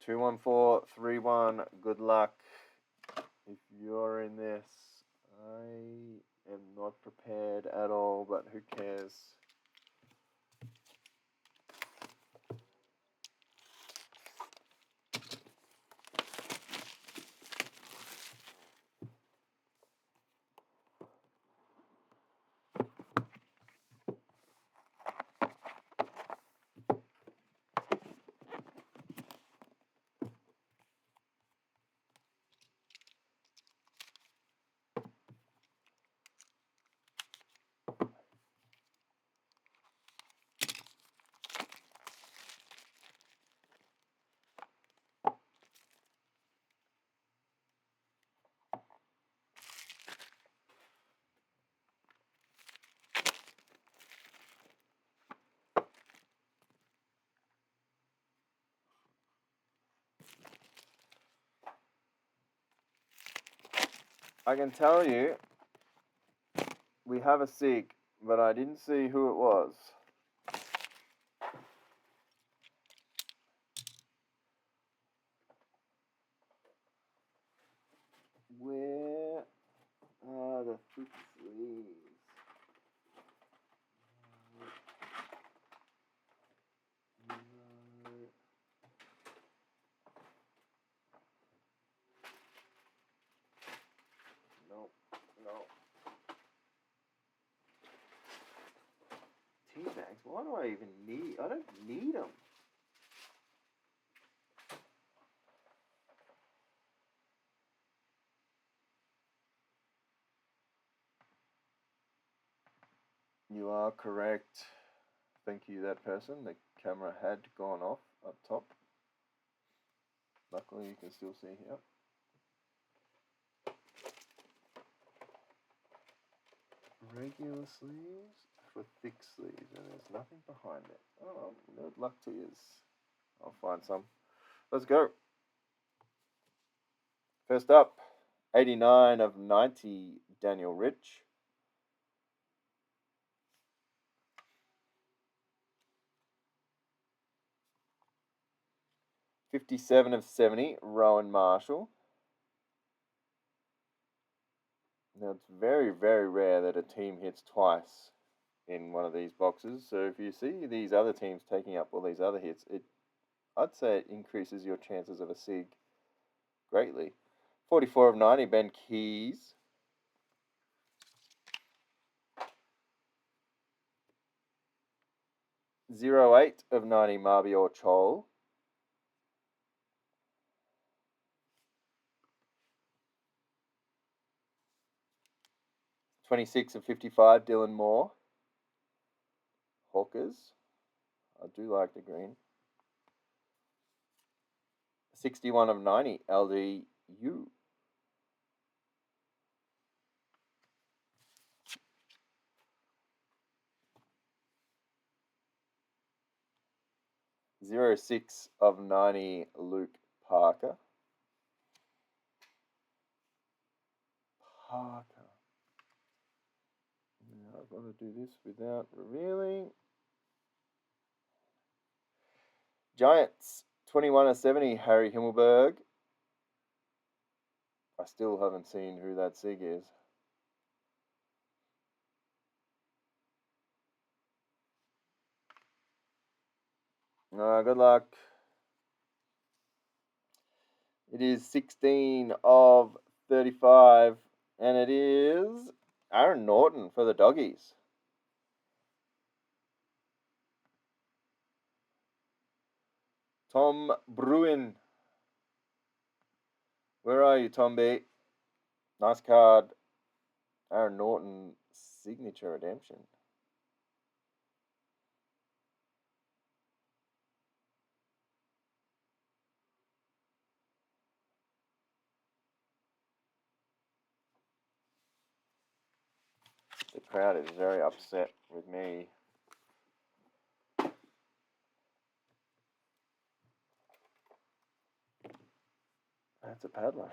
21431. Good luck if you're in this. I am not prepared at all, but who cares? I can tell you, we have a SIG, but I didn't see who it was. Where are the thick sleeves? No. Tea bags. Why do I even need? I don't need them. You are correct. Thank you, that person. The camera had gone off up top. Luckily, you can still see here. Regular sleeves for thick sleeves, and there's nothing behind it. Oh, good luck to you. I'll find some. Let's go. First up, 89 of 90, Daniel Rich. $57 of 70, Rowan Marshall. Now, it's very, very rare that a team hits twice in one of these boxes. So if you see these other teams taking up all these other hits, I'd say it increases your chances of a SIG greatly. 44 of 90, Ben Keys. $08 of 90, Marbior Chol. $26 of 55, Dylan Moore. Hawkers. I do like the green. 61 of 90, LDU. $06 of 90, Luke Parker. Now I've got to do this without revealing. Giants, 21 of 70, Harry Himmelberg. I still haven't seen who that SIG is. Good luck. It is 16 of 35, and it is Aaron Norton for the Doggies. Tom Bruin. Where are you, Tom B? Nice card. Aaron Norton signature redemption. The crowd is very upset with me. That's a bad one.